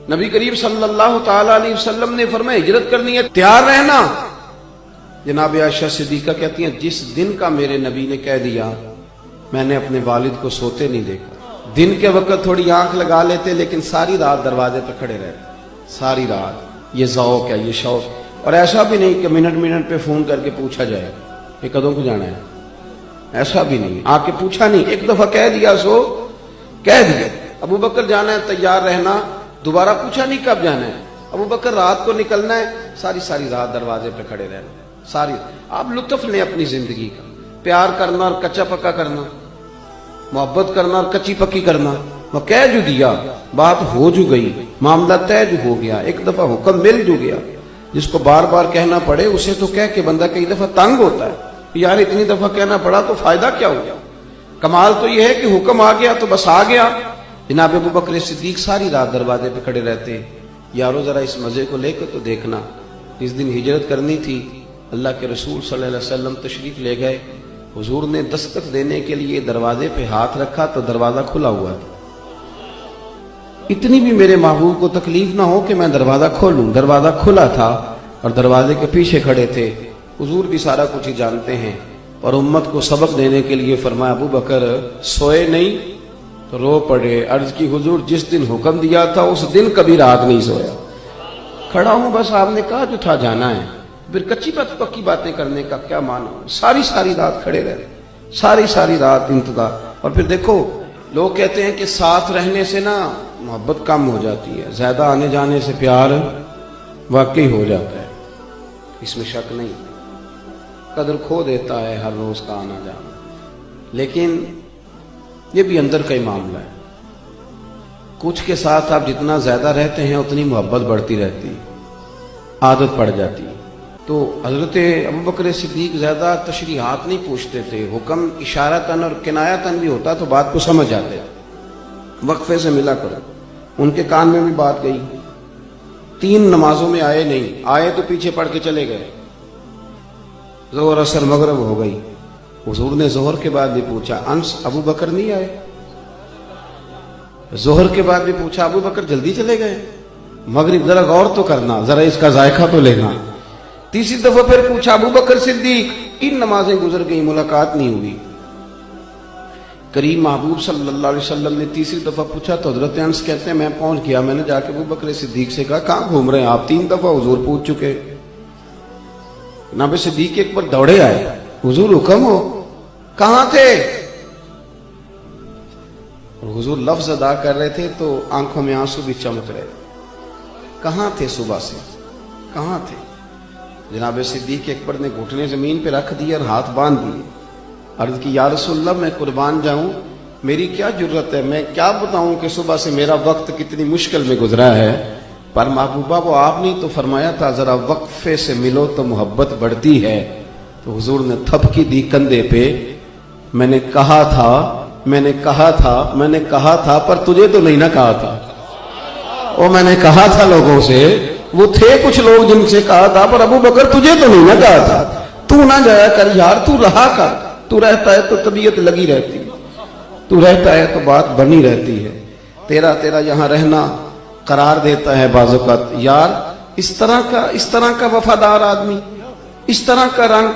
نبی کریم صلی اللہ تعالی علیہ وسلم نے فرمایا ہجرت کرنی ہے تیار رہنا. جناب عائشہ صدیقہ کہتی ہیں جس دن کا میرے نبی نے کہہ دیا میں نے اپنے والد کو سوتے نہیں دیکھا. دن کے وقت تھوڑی آنکھ لگا لیتے لیکن ساری رات دروازے پہ کھڑے رہتے ساری رات. یہ ذوق ہے، یہ شوق. اور ایسا بھی نہیں کہ منٹ منٹ پہ فون کر کے پوچھا جائے کہ کدوں کو جانا ہے، ایسا بھی نہیں. آ کے پوچھا نہیں، ایک دفعہ کہہ دیا سو کہہ دیا. ابو بکر جانا ہے تیار رہنا، دوبارہ پوچھا نہیں کب جانا ہے. ابو بکر رات کو نکلنا ہے، ساری رات دروازے پہ کھڑے رہنا. ساری آپ لطف لیں اپنی زندگی کا. پیار کرنا اور کچا پکا کرنا، محبت کرنا اور کچی پکی کرنا. وہ کہہ جو دیا بات ہو جو گئی، معاملہ طے جو ہو گیا، ایک دفعہ حکم مل جو گیا. جس کو بار بار کہنا پڑے اسے تو کہہ کے بندہ کئی دفعہ تنگ ہوتا ہے، یار اتنی دفعہ کہنا پڑا تو فائدہ کیا ہو گیا. کمال تو یہ ہے کہ حکم آ گیا تو بس آ گیا. جناب ابو بکر صدیق ساری رات دروازے پہ کھڑے رہتے. یارو ذرا اس مزے کو لے کے تو دیکھنا. جس دن ہجرت کرنی تھی اللہ کے رسول صلی اللہ علیہ وسلم تشریف لے گئے. حضور نے دستک دینے کے لیے دروازے پہ ہاتھ رکھا تو دروازہ کھلا ہوا تھا. اتنی بھی میرے محبوب کو تکلیف نہ ہو کہ میں دروازہ کھولوں. دروازہ کھلا تھا اور دروازے کے پیچھے کھڑے تھے. حضور بھی سارا کچھ ہی جانتے ہیں اور امت کو سبق دینے کے لیے فرمایا ابو بکر سوئے نہیں تو رو پڑے. عرض کی حضور جس دن حکم دیا تھا اس دن کبھی رات نہیں سویا. کھڑا ہوں بس آپ نے کہا جو تھا جانا ہے. پھر کچی پکی باتیں کرنے کا کیا معنی. ساری رات کھڑے رہے، ساری رات انتظار. اور پھر دیکھو لوگ کہتے ہیں کہ ساتھ رہنے سے نا محبت کم ہو جاتی ہے، زیادہ آنے جانے سے پیار واقعی ہو جاتا ہے، اس میں شک نہیں. قدر کھو دیتا ہے ہر روز کا آنا جانا. لیکن یہ بھی اندر کا ہی معاملہ ہے. کچھ کے ساتھ آپ جتنا زیادہ رہتے ہیں اتنی محبت بڑھتی رہتی، عادت پڑ جاتی. تو حضرت ابو بکر صدیق زیادہ تشریحات نہیں پوچھتے تھے. حکم اشارتاً اور کنایتاً بھی ہوتا تو بات کو سمجھ جاتے. وقفے سے ملا کرو. ان کے کان میں بھی بات گئی. 3 نمازوں میں آئے نہیں، آئے تو پیچھے پڑھ کے چلے گئے. ظہر عصر مغرب ہو گئی. حضور نے ظہر کے بعد بھی پوچھا انس ابو بکر نہیں آئے. ظہر کے بعد بھی پوچھا ابو بکر جلدی چلے گئے. مغرب ذرا غور تو کرنا، ذرا اس کا ذائقہ تو لینا. تیسری دفعہ پھر پوچھا ابو بکر صدیق 3 نمازیں گزر گئی ملاقات نہیں ہوئی. کریم محبوب صلی اللہ علیہ وسلم نے تیسری دفعہ پوچھا تو حضرت انس کہتے ہیں میں پہنچ گیا. میں نے جا کے ابو بکر صدیق سے کہا کہاں گھوم رہے ہیں آپ؟ 3 دفعہ حضور پوچھ چکے. جناب صدیق ایک بار دوڑے آئے، حضور حکم ہو کہاں تھے؟ حضور لفظ ادا کر رہے تھے تو آنکھوں میں آنسو بھی چمک رہے. کہاں تھے صبح سے، کہاں تھے؟ جناب صدیق اکبر نے گھٹنے زمین پہ رکھ دیے اور ہاتھ باندھ دیے. عرض کی یا رسول اللہ میں قربان جاؤں، میری کیا جرت ہے، میں کیا بتاؤں کہ صبح سے میرا وقت کتنی مشکل میں گزرا ہے. پر محبوبہ وہ آپ نے تو فرمایا تھا ذرا وقفے سے ملو تو محبت بڑھتی ہے. تو حضور نے تھپکی دی کندھے پہ. میں نے کہا تھا پر تجھے تو نہیں نہ کہا تھا. اور میں نے کہا تھا لوگوں سے، وہ تھے کچھ لوگ جن سے کہا تھا پر ابو بکر تجھے تو نہیں نہ کہا تھا. تو نہ جایا کر یار، تو رہا کر. تو رہتا ہے تو طبیعت لگی رہتی ہے، تو رہتا ہے تو بات بنی رہتی ہے. تیرا یہاں رہنا قرار دیتا ہے بعض اوقات. یار اس طرح کا وفادار آدمی، اس طرح کا رنگ،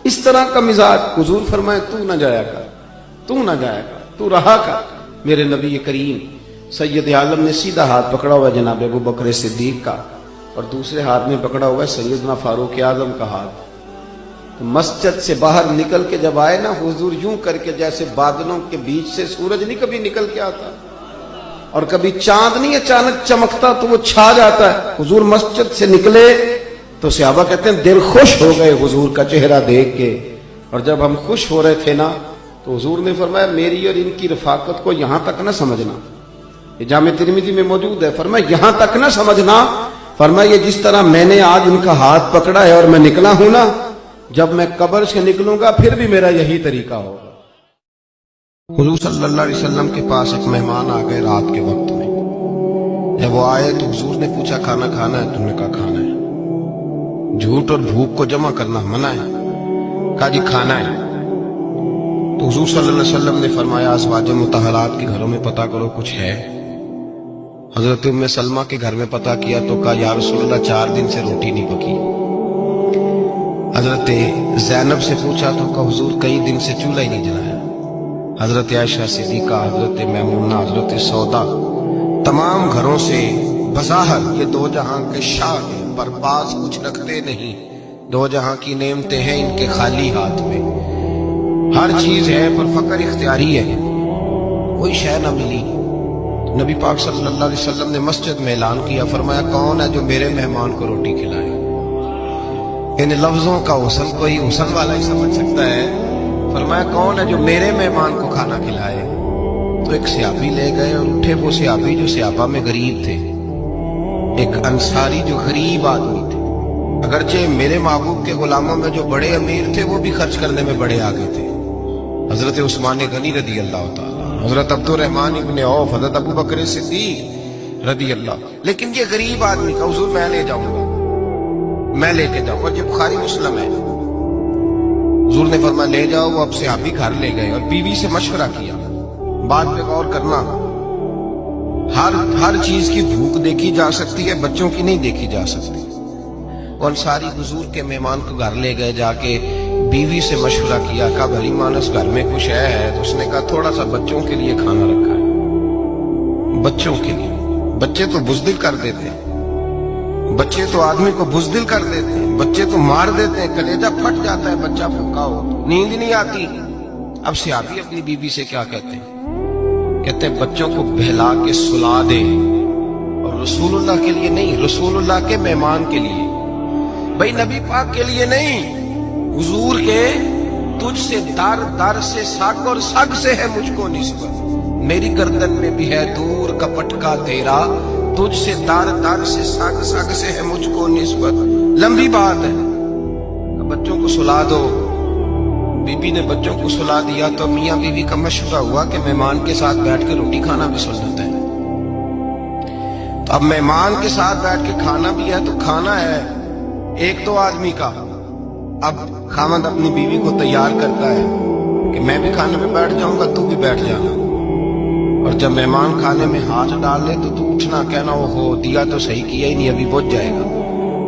اس طرح کا مزاج. حضور فرمائے تو نہ جایا کر، تو رہا کر. میرے نبی کریم سید عالم نے سیدھا ہاتھ پکڑا ہوا ہے جناب ابو بکر صدیق کا اور دوسرے ہاتھ میں پکڑا ہوا ہے سیدنا فاروق اعظم کا ہاتھ. تو مسجد سے باہر نکل کے جب آئے نا حضور یوں کر کے جیسے بادلوں کے بیچ سے سورج نہیں کبھی نکل کے آتا اور کبھی چاند نہیں اچانک چمکتا تو وہ چھا جاتا ہے. حضور مسجد سے نکلے تو صحابہ کہتے ہیں دل خوش ہو گئے حضور کا چہرہ دیکھ کے. اور جب ہم خوش ہو رہے تھے نا تو حضور نے فرمایا میری اور ان کی رفاقت کو یہاں تک نہ سمجھنا. یہ جامع ترمذی میں موجود ہے. فرمایا یہاں تک نہ سمجھنا، فرمایا یہ جس طرح میں نے آج ان کا ہاتھ پکڑا ہے اور میں نکلا ہوں نا، جب میں قبر سے نکلوں گا پھر بھی میرا یہی طریقہ ہوگا. حضور صلی اللہ علیہ وسلم کے پاس ایک مہمان آ گئے رات کے وقت میں. جب وہ آئے تو حضور نے پوچھا کھانا کھانا ہے؟ تم نے کہا کھانا ہے. جھوٹ اور بھوک کو جمع کرنا منع ہے. کہا جی کھانا ہے. تو حضور صلی اللہ علیہ وسلم نے فرمایا ازواج مطہرات کے گھروں میں پتہ کرو کچھ ہے. حضرت ام سلمہ کے گھر میں پتہ کیا تو کہا یا رسول اللہ 4 دن سے روٹی نہیں پکی۔ حضرت زینب سے پوچھا تو کہا حضور کئی دن سے چولہا ہی نہیں جلایا۔ حضرت عائشہ صدیقہ، حضرت میمونہ، حضرت سودا، تمام گھروں سے بظاہر یہ 2 جہاں کے شاہ ہیں، پر باز کچھ رکھتے نہیں، 2 جہاں کی نعمتیں ہیں ان کے خالی ہاتھ میں، ہر چیز ہے پر فقر اختیاری ہے، کوئی شے نہ ملی۔ نبی پاک صلی اللہ علیہ وسلم نے مسجد میں اعلان کیا، فرمایا کون ہے جو میرے مہمان کو روٹی کھلائے؟ ان لفظوں کا حسن کوئی حسن والا ہی سمجھ سکتا ہے۔ فرمایا کون ہے جو میرے مہمان کو کھانا کھلائے؟ تو ایک صحابی لے گئے اور اٹھے، وہ صحابی جو صحابہ میں غریب تھے، ایک انصاری جو غریب آدمی تھے، اگرچہ میرے محبوب کے غلاموں میں جو بڑے امیر تھے وہ بھی خرچ کرنے میں بڑے آگے تھے، حضرت عثمان غنی رضی اللہ تعالیٰ، حضرت عبد الرحمن ابن عوف، حضرت ابو بکر صدیق رضی اللہ، لیکن یہ غریب آدمی کا حضور میں لے جاؤں گا، میں لے کے جاؤں گا، یہ بخاری مسلم ہے۔ حضور نے فرمایا لے جاؤ، وہ اب صحابی گھر لے گئے اور بیوی سے مشورہ کیا، بات پہ غور کرنا، ہر چیز کی بھوک دیکھی جا سکتی ہے، بچوں کی نہیں دیکھی جا سکتی۔ اور ساری حضور کے مہمان کو گھر لے گئے، جا کے بیوی سے مشورہ کیا، کہا بھلی مانس گھر میں کچھ ہے؟ تو اس نے کہا تھوڑا سا بچوں کے لیے کھانا رکھا ہے، بچوں کے لیے۔ بچے تو بزدل کر دیتے ہیں، بچے تو آدمی کو بزدل کر دیتے ہیں، بچے تو مار دیتے ہیں، کلیجہ پھٹ جاتا ہے بچہ بھوکا ہو، نیند نہیں آتی۔ اب صحابی اپنی بیوی سے کیا کہتے ہیں؟ کہتے ہیں بچوں کو بہلا کے سلا دے، اور رسول اللہ کے لیے نہیں، رسول اللہ کے مہمان کے لیے، بھائی نبی پاک کے لیے نہیں، حضور کے تجھ سے در در سے سگ اور سگ سے ہے مجھ کو نسبت، میری گردن میں بھی ہے دور کا پٹکا تیرا، تجھ سے در در سے سگ سگ سے ہے مجھ کو نسبت۔ لمبی بات ہے، بچوں کو سلا دو۔ بی بی نے بچوں کو سلا دیا تو میاں بیوی کا مشورہ ہوا کہ مہمان کے ساتھ بیٹھ کے روٹی کھانا بھی سنت ہے، تو اب مہمان کے ساتھ بیٹھ کے کھانا بھی ہے، تو کھانا ہے 1-2 آدمی کا۔ اب خاوند اپنی بیوی کو تیار کرتا ہے کہ میں بھی کھانے میں بیٹھ جاؤں گا، تو بھی بیٹھ جانا، اور جب مہمان کھانے میں ہاتھ ڈال لے تو اٹھنا، کہنا وہ ہو دیا تو صحیح کیا ہی نہیں، ابھی بجھ جائے گا،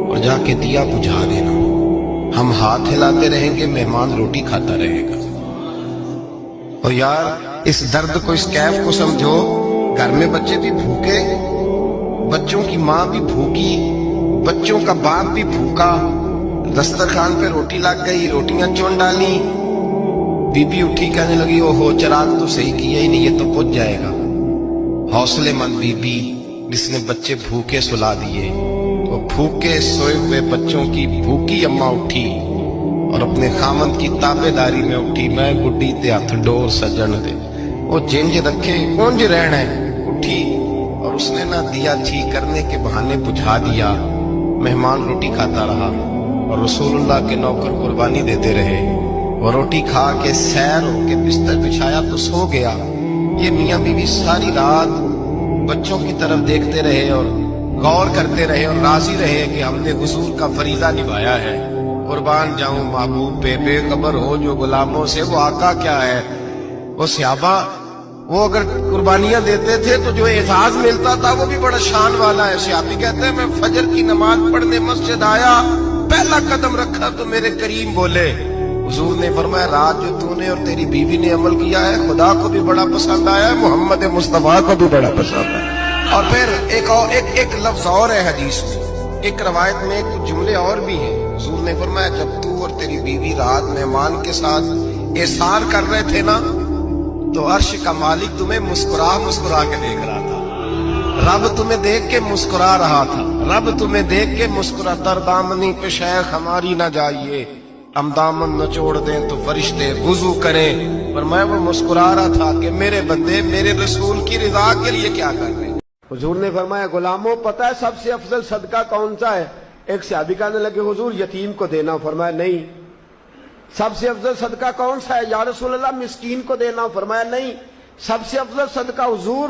اور جا کے دیا بجھا دینا۔ ہم ہاتھ ہلاتے رہیں گے، مہمان روٹی کھاتا رہے گا۔ اور یار اس درد کو، اس کیف کو سمجھو، گھر میں بچے بھی بھوکے، بچوں کی ماں بھی بھوکی، بچوں کا باپ بھی بھوکا، دسترخوان پہ روٹی لگ گئی، روٹیاں چون ڈالی، بی بی اٹھی کہنے لگی او ہو چراغ تو صحیح کیا ہی نہیں، یہ تو بجھ جائے گا۔ حوصلے مند بی بی جس نے بچے بھوکے سلا دیے، وہ بھوکے سوئے ہوئے بچوں کی بھوکی اماں اٹھی اور اپنے خامند کی تابے داری میں اٹھی، میں گڈی تے ہاتھ ڈور سجن دے، وہ جنج رکھے کونج رہنا ہے، اٹھی اور اس نے نہ دیا ٹھیک کرنے کے بہانے بجھا دیا۔ مہمان روٹی کھاتا رہا اور رسول اللہ کے نوکر قربانی دیتے رہے، وہ روٹی کھا کے سیر ہو کے بستر بچھایا تو سو گیا۔ یہ میاں بیوی ساری رات بچوں کی طرف دیکھتے رہے اور غور کرتے رہے اور راضی رہے کہ ہم نے حضور کا فریضہ نبھایا ہے۔ قربان جاؤں محبوب پہ، بے خبر ہو جو غلاموں سے، وہ آقا کیا ہے۔ وہ صحابہ وہ اگر قربانیاں دیتے تھے تو جو اعزاز ملتا تھا وہ بھی بڑا شان والا ہے۔ صحابی کہتے ہیں میں فجر کی نماز پڑھنے مسجد آیا، پہلا قدم رکھا تو میرے کریم بولے، حضور نے فرمایا رات جو تو نے اور تیری بیوی نے عمل کیا ہے خدا کو بھی بڑا پسند آیا ہے، محمد مصطفیٰ کو بھی بڑا پسند ہے۔ اور پھر ایک لفظ اور ہے حدیث میں، ایک روایت میں کچھ جملے اور بھی ہیں۔ حضور نے فرمایا جب تو اور تیری بیوی رات مہمان کے ساتھ احسان کر رہے تھے نا، تو عرش کا مالک تمہیں مسکرا مسکرا کے دیکھ رہا تھا، رب تمہیں دیکھ کے مسکرا رہا تھا، رب تمہیں دیکھ کے مسکرا۔ تر دامنی پہ شیخ ہماری نہ جائیے، ہم دامن نہ چھوڑ دیں تو فرشتے وضو کریں۔ پر میں وہ مسکرا رہا تھا کہ میرے بندے میرے رسول کی رضا کے لیے کیا کر رہے ہیں۔ حضور نے فرمایا غلاموں پتہ ہے سب سے افضل صدقہ کون سا ہے؟ ایک صحابی کہنے لگے حضور یتیم کو دینا، فرمایا نہیں۔ سب سے افضل صدقہ کون سا ہے یا رسول اللہ؟ مسکین کو دینا، فرمایا نہیں۔ سب سے افضل صدقہ حضور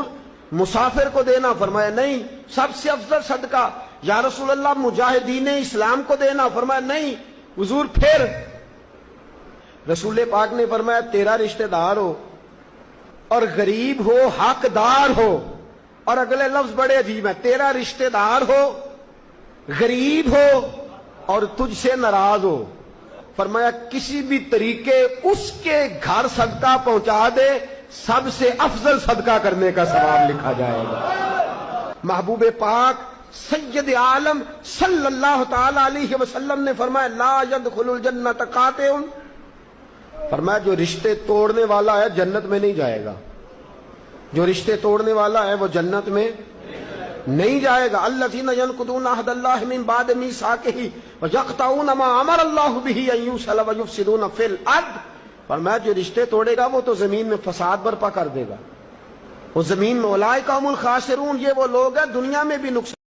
مسافر کو دینا، فرمایا نہیں۔ سب سے افضل صدقہ یا رسول اللہ مجاہدین اسلام کو دینا، فرمایا نہیں۔ حضور پھر رسول پاک نے فرمایا تیرا رشتہ دار ہو اور غریب ہو، حقدار ہو، اور اگلے لفظ بڑے عجیب ہیں، تیرا رشتہ دار ہو، غریب ہو اور تجھ سے ناراض ہو، فرمایا کسی بھی طریقے اس کے گھر صدقہ پہنچا دے، سب سے افضل صدقہ کرنے کا ثواب لکھا جائے گا۔ محبوب پاک سید عالم صلی اللہ تعالی علیہ وسلم نے فرمایا لا يدخل الجنت قاطع، فرمایا جو رشتے توڑنے والا ہے جنت میں نہیں جائے گا، جو رشتے توڑنے والا ہے وہ جنت میں نہیں جائے گا۔ الذین ینقضون عہد اللہ من بعد میثاقہ ویقطعون ما امر اللہ بہ ان یوصل ویفسدون فی الارض، فرمایا جو رشتے توڑے گا وہ تو زمین میں فساد برپا کر دے گا، وہ زمین میں اولئک هم الخاسرون، یہ وہ لوگ ہیں دنیا میں بھی نقصان